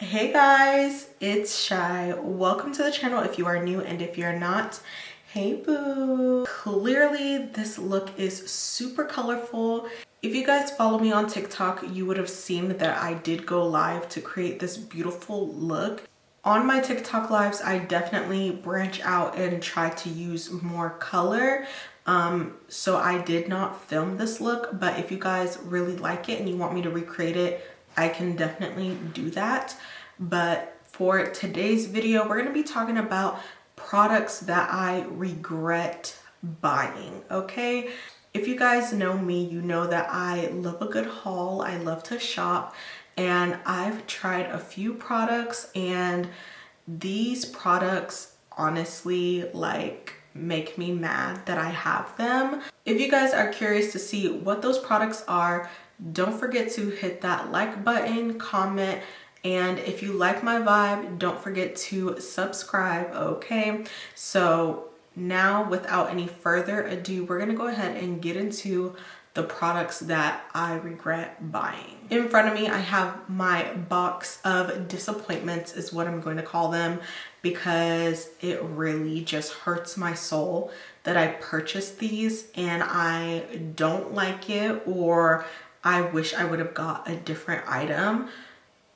Hey guys, it's Chey. Welcome to the channel if you are new, and if you're not, hey boo. Clearly this look is super colorful. If you guys follow me on TikTok, you would have seen that I did go live to create this beautiful look. On my TikTok lives, I definitely branch out and try to use more color. So I did not film this look, but if you guys really like it and you want me to recreate it, I can definitely do that. But for today's video, we're going to be talking about products that I regret buying, okay? If you guys know me, you know that I love a good haul. I love to shop, and I've tried a few products, and these products honestly make me mad that I have them. If you guys are curious to see what those products are, don't forget to hit that like button, comment, and if you like my vibe, don't forget to subscribe, okay? So now, without any further ado, we're gonna go ahead and get into the products that I regret buying. In front of me, I have my box of disappointments, is what I'm going to call them, because it really just hurts my soul that I purchased these and I don't like it, or I wish I would have got a different item.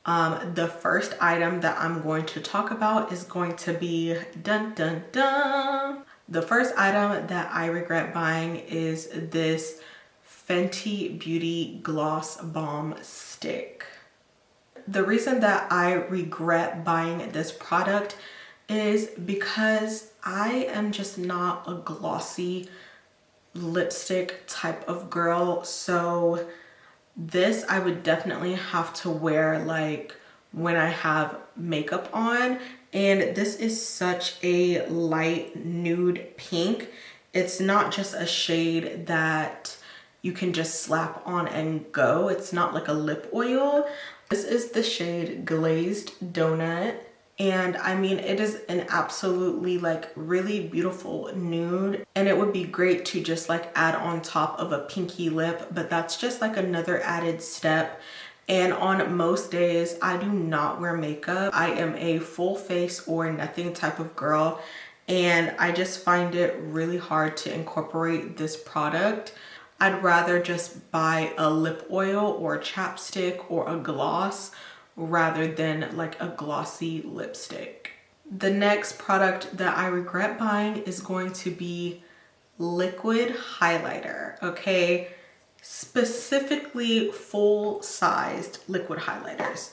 The first item that I'm going to talk about is going to be dun dun dun. The first item that I regret buying is this Fenty Beauty Gloss Balm Stick. The reason that I regret buying this product is because I am just not a glossy lipstick type of girl. So this I would definitely have to wear like when I have makeup on, and this is such a light nude pink. It's not just a shade that you can just slap on and go. It's not like a lip oil. This is the shade Glazed Donut, and I mean, it is an absolutely like really beautiful nude, and it would be great to just like add on top of a pinky lip, but that's just like another added step. And on most days, I do not wear makeup. I am a full face or nothing type of girl, and I just find it really hard to incorporate this product. I'd rather just buy a lip oil or a chapstick or a gloss rather than like a glossy lipstick. The next product that I regret buying is going to be liquid highlighter, okay? Specifically full-sized liquid highlighters.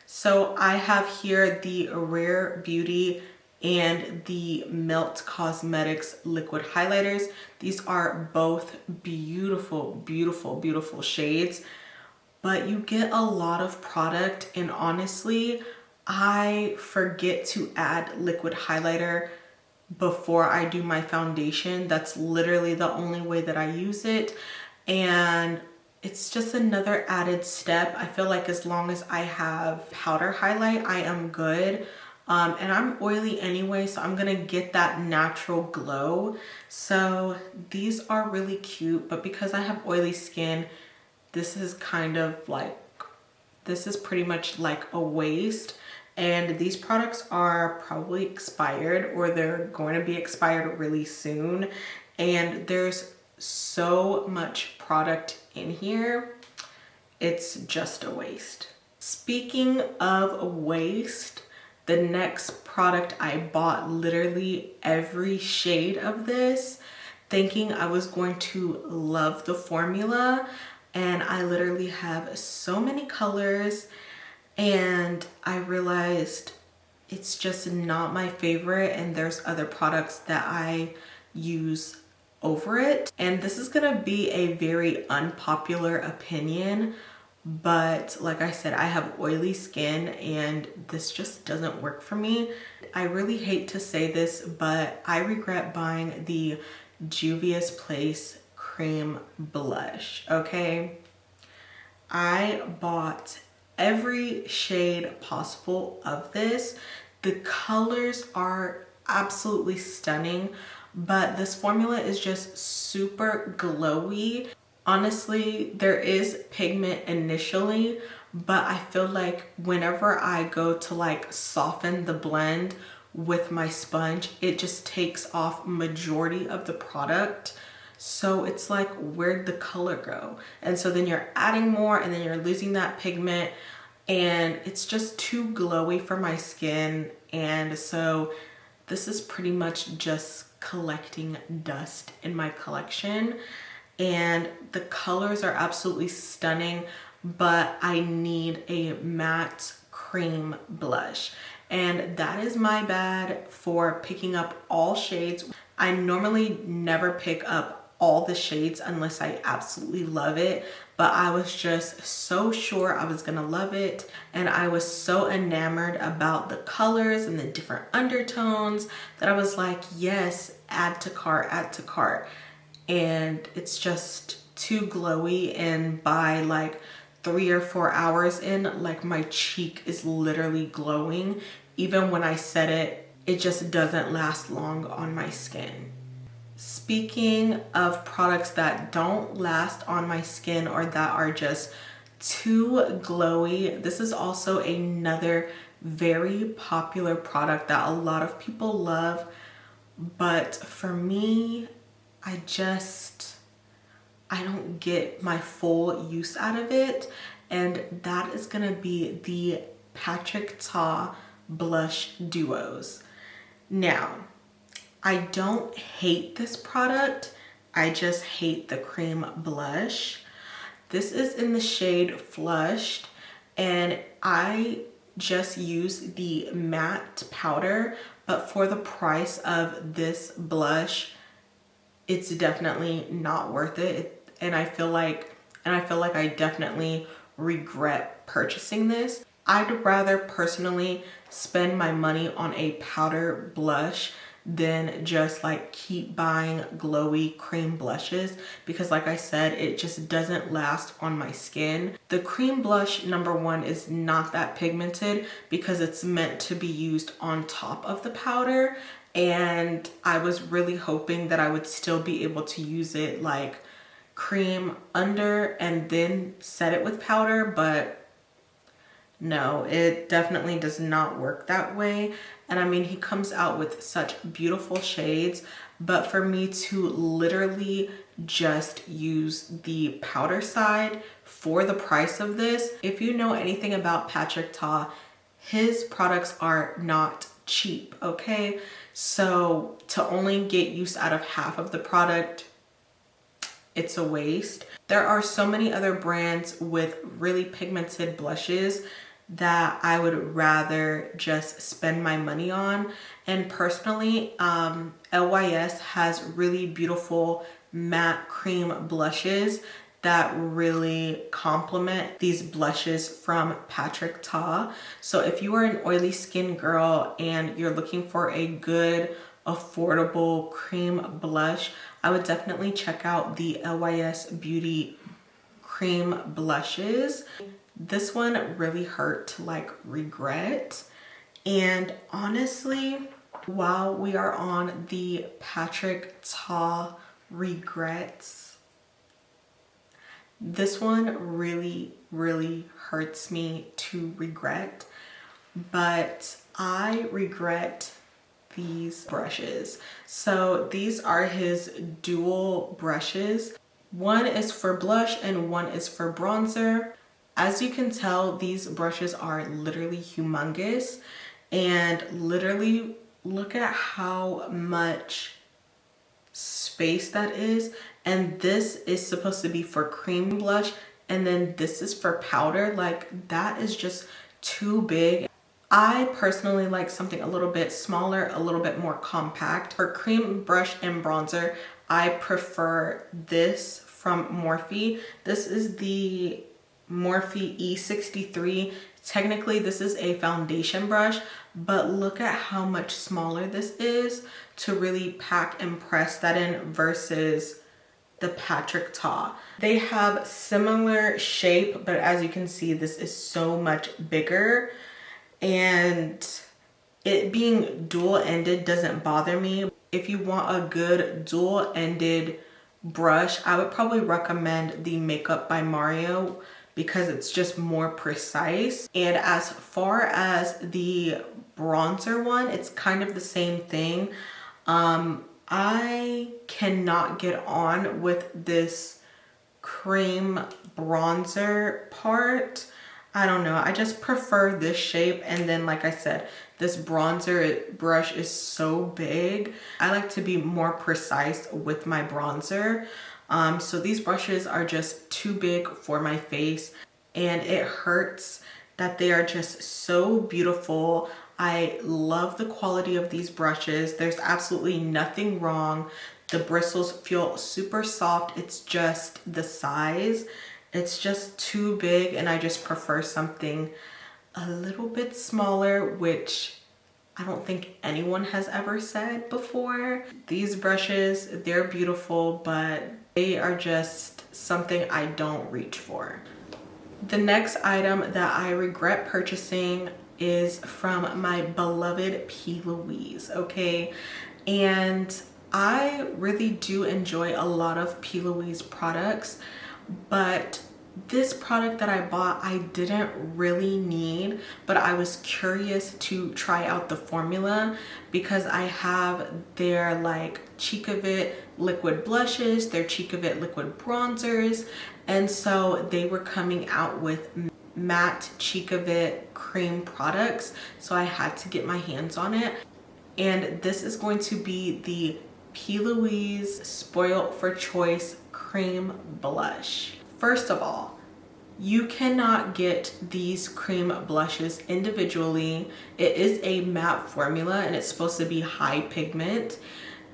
So I have here the Rare Beauty and the Melt Cosmetics liquid highlighters. These are both beautiful, beautiful, beautiful shades, but you get a lot of product, and honestly, I forget to add liquid highlighter before I do my foundation. That's literally the only way that I use it, and it's just another added step. I feel like as long as I have powder highlight, I am good. And I'm oily anyway, so I'm gonna get that natural glow. So these are really cute, but because I have oily skin, this is kind of like, this is pretty much like a waste. And these products are probably expired, or they're going to be expired really soon. And there's so much product in here, it's just a waste. Speaking of waste, the next product, I bought literally every shade of this, thinking I was going to love the formula, and I literally have so many colors, and I realized it's just not my favorite, and there's other products that I use over it. And this is gonna be a very unpopular opinion, but like I said, I have oily skin and this just doesn't work for me. I really hate to say this, but I regret buying the Juvia's Place Cream Blush, okay? I bought every shade possible of this. The colors are absolutely stunning, but this formula is just super glowy. Honestly, there is pigment initially, but I feel like whenever I go to like soften the blend with my sponge, it just takes off majority of the product. So it's like, where'd the color go? And so then you're adding more and then you're losing that pigment, and it's just too glowy for my skin. And so this is pretty much just collecting dust in my collection. And the colors are absolutely stunning, but I need a matte cream blush. And that is my bad for picking up all shades. I normally never pick up all the shades unless I absolutely love it, but I was just so sure I was gonna love it, and I was so enamored about the colors and the different undertones that I was like, yes, add to cart, add to cart. And it's just too glowy, and by like 3 or 4 hours in, like my cheek is literally glowing. Even when I set it, it just doesn't last long on my skin. Speaking of products that don't last on my skin or that are just too glowy, this is also another very popular product that a lot of people love, but for me, I don't get my full use out of it, and that is gonna be the Patrick Ta Blush Duos. Now, I don't hate this product, I just hate the cream blush. This is in the shade Flushed, and I just use the matte powder, but for the price of this blush, it's definitely not worth it. And I feel like I definitely regret purchasing this. I'd rather personally spend my money on a powder blush than just like keep buying glowy cream blushes, because like I said, it just doesn't last on my skin. The cream blush, number one, is not that pigmented because it's meant to be used on top of the powder, and I was really hoping that I would still be able to use it like cream under and then set it with powder, but no, it definitely does not work that way. And I mean, he comes out with such beautiful shades, but for me to literally just use the powder side for the price of this, if you know anything about Patrick Ta, his products are not cheap, okay? So to only get use out of half of the product, it's a waste. There are so many other brands with really pigmented blushes that I would rather just spend my money on. And personally, LYS has really beautiful matte cream blushes that really complement these blushes from Patrick Ta. So if you are an oily skin girl and you're looking for a good, affordable cream blush, I would definitely check out the LYS Beauty cream blushes. This one really hurt to like regret. And honestly, while we are on the Patrick Ta regrets, this one really, really hurts me to regret, but I regret these brushes. So these are his dual brushes. One is for blush and one is for bronzer. As you can tell, these brushes are literally humongous, and literally look at how much space that is. And this is supposed to be for cream blush, and then this is for powder. Like, that is just too big. I personally like something a little bit smaller, a little bit more compact. For cream brush and bronzer, I prefer this from Morphe. This is the Morphe E63. Technically this is a foundation brush, but look at how much smaller this is to really pack and press that in versus the Patrick Ta. They have similar shape, but as you can see, this is so much bigger, and it being dual-ended doesn't bother me. If you want a good dual-ended brush, I would probably recommend the Makeup by Mario because it's just more precise. And as far as the bronzer one, it's kind of the same thing. I cannot get on with this cream bronzer part. I don't know, I just prefer this shape. And then like I said, this bronzer brush is so big. I like to be more precise with my bronzer. So these brushes are just too big for my face, and it hurts that they are just so beautiful. I love the quality of these brushes. There's absolutely nothing wrong. The bristles feel super soft. It's just the size. It's just too big, and I just prefer something a little bit smaller, which I don't think anyone has ever said before. These brushes, they're beautiful, but they are just something I don't reach for. The next item that I regret purchasing is from my beloved P. Louise, okay? And I really do enjoy a lot of P. Louise products, but this product that I bought, I didn't really need, but I was curious to try out the formula because I have their like Cheek of It liquid blushes, their Cheek of It liquid bronzers, and so they were coming out with matte Cheek of It cream products, so I had to get my hands on it. And this is going to be the P. Louise Spoiled for Choice Cream Blush. First of all, you cannot get these cream blushes individually. It is a matte formula and it's supposed to be high pigment,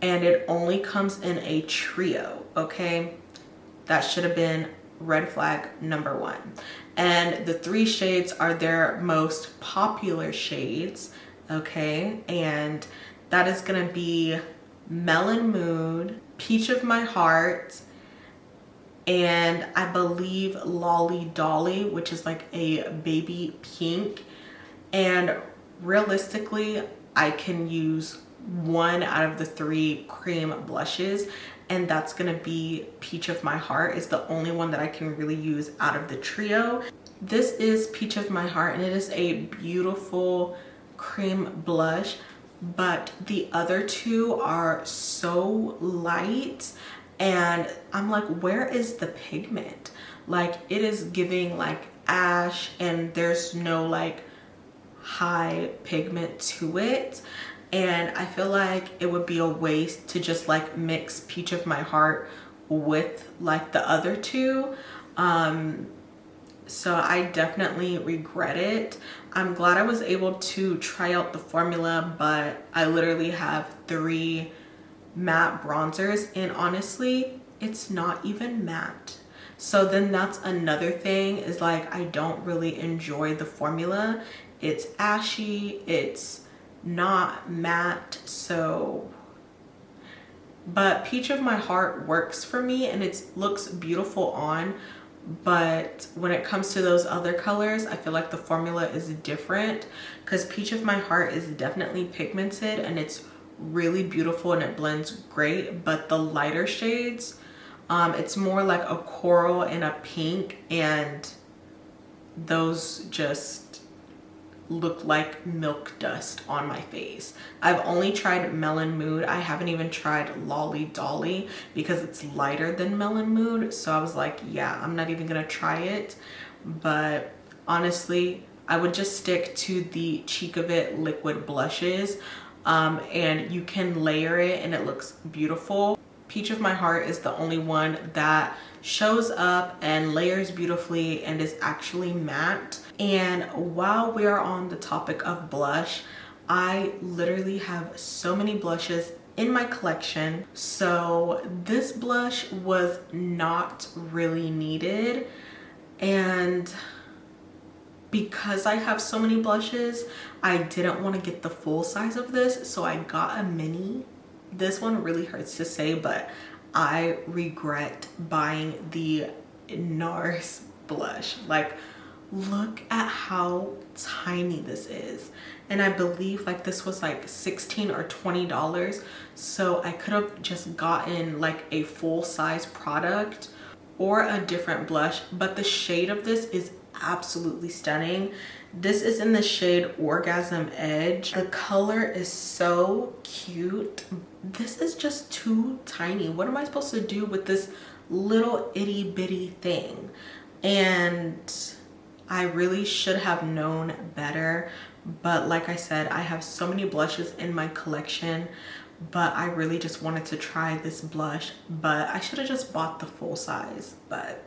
and it only comes in a trio, okay? That should have been red flag number one. And the 3 shades are their most popular shades, okay? And that is gonna be Melon Mood, Peach of My Heart, and I believe Lolly Dolly, which is like a baby pink. And realistically, I can use 1 out of the 3 cream blushes, and that's gonna be Peach of My Heart. Is the only one that I can really use out of the trio. This is Peach of My Heart, and it is a beautiful cream blush, but the other 2 are so light, and I'm like, where is the pigment? Like, it is giving like ash, and there's no like high pigment to it. And I feel like it would be a waste to just like mix Peach of My Heart with like the other 2. So I definitely regret it. I'm glad I was able to try out the formula, but I literally have 3 matte bronzers, and honestly, it's not even matte. So then that's another thing, is like I don't really enjoy the formula. It's ashy, it's not matte. So, but Peach of My Heart works for me, and it looks beautiful on, but when it comes to those other colors, I feel like the formula is different, because Peach of My Heart is definitely pigmented and it's really beautiful and it blends great, but the lighter shades, it's more like a coral and a pink, and those just look like milk dust on my face. I've only tried Melon Mood. I haven't even tried Lolly Dolly because it's lighter than Melon Mood, so I was like, yeah, I'm not even gonna try it. But honestly, I would just stick to the Cheek of It liquid blushes, and you can layer it and it looks beautiful. Peach of My Heart is the only one that shows up and layers beautifully and is actually matte. And while we are on the topic of blush, I literally have so many blushes in my collection. So this blush was not really needed, and because I have so many blushes, I didn't want to get the full size of this, so I got a mini. This one really hurts to say, but I regret buying the NARS blush. Like, look at how tiny this is. And I believe like this was like $16 or $20, so I could have just gotten like a full size product, or a different blush, but the shade of this is absolutely stunning. This is in the shade Orgasm Edge. The color is so cute. This is just too tiny. What am I supposed to do with this little itty bitty thing? And I really should have known better, but like I said, I have so many blushes in my collection, but I really just wanted to try this blush. But I should have just bought the full size, but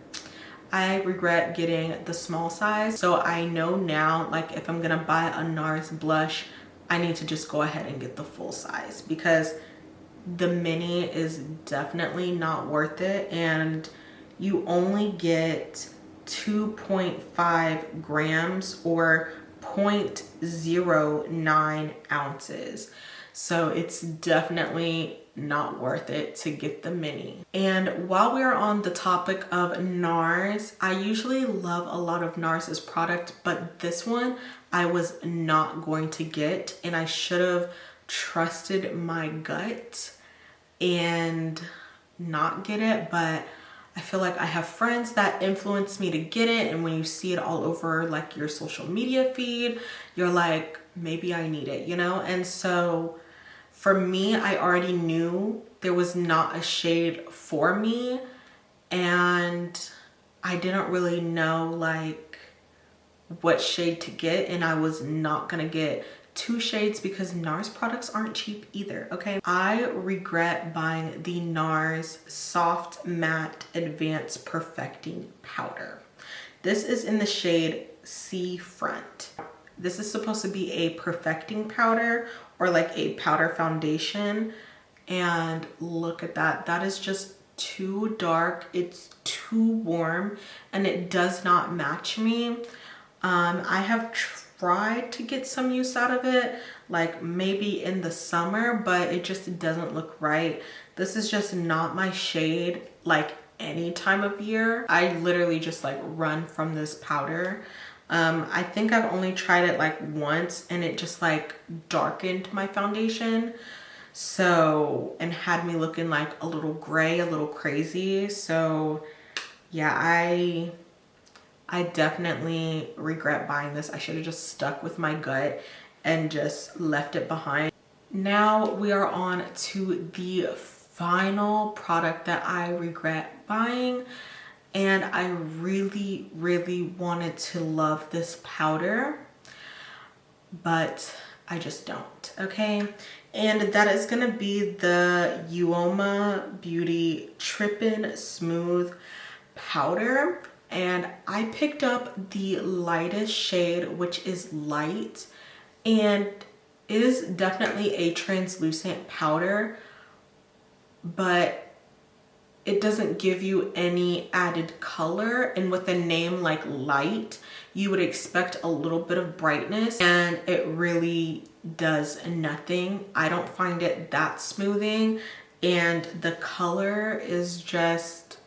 I regret getting the small size. So I know now, like, if I'm gonna buy a NARS blush, I need to just go ahead and get the full size, because the mini is definitely not worth it, and you only get 2.5 grams or 0.09 ounces. So it's definitely not worth it to get the mini. And while we're on the topic of NARS, I usually love a lot of NARS's product, but this one I was not going to get, and I should have trusted my gut and not get it. But I feel like I have friends that influence me to get it, and when you see it all over like your social media feed, you're like, maybe I need it, you know? And so for me, I already knew there was not a shade for me, and I didn't really know like what shade to get, and I was not gonna get two shades because NARS products aren't cheap either, okay? I regret buying the NARS Soft Matte Advanced Perfecting Powder. This is in the shade Seafront. This is supposed to be a perfecting powder, or like a powder foundation, and look at that. That is just too dark. It's too warm, and it does not match me. I have tried to get some use out of it, like maybe in the summer, but it just doesn't look right. This is just not my shade, like any time of year. I literally just like run from this powder. I think I've only tried it like once, and it just like darkened my foundation, so, and had me looking like a little gray, a little crazy. So yeah, I definitely regret buying this. I should have just stuck with my gut and just left it behind. Now we are on to the final product that I regret buying, and I really, really wanted to love this powder, but I just don't, okay? And that is gonna be the Uoma Beauty Trippin' Smooth Powder. And I picked up the lightest shade, which is light, and it is definitely a translucent powder, but it doesn't give you any added color. And with a name like light, you would expect a little bit of brightness, and it really does nothing. I don't find it that smoothing, and the color is just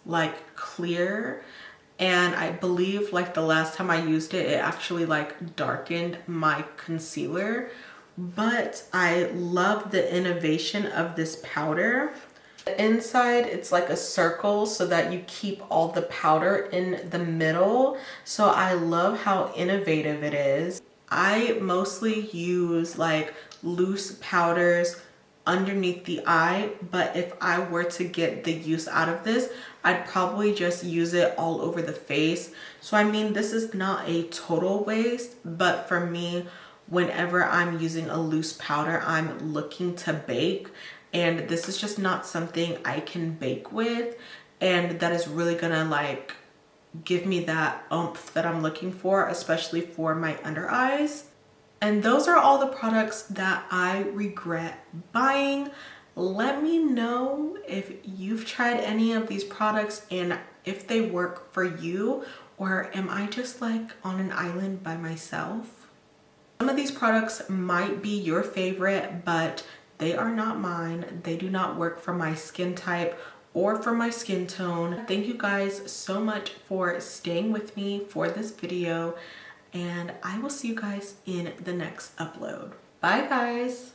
like clear. And I believe like the last time I used it, it actually like darkened my concealer. But I love the innovation of this powder. The inside, it's like a circle so that you keep all the powder in the middle. So I love how innovative it is. I mostly use like loose powders underneath the eye, but if I were to get the use out of this, I'd probably just use it all over the face. So I mean, this is not a total waste, but for me, whenever I'm using a loose powder, I'm looking to bake, and this is just not something I can bake with, and that is really gonna like give me that oomph that I'm looking for, especially for my under eyes. And those are all the products that I regret buying. Let me know if you've tried any of these products and if they work for you, or am I just like on an island by myself? Some of these products might be your favorite, but they are not mine. They do not work for my skin type or for my skin tone. Thank you guys so much for staying with me for this video, and I will see you guys in the next upload. Bye guys.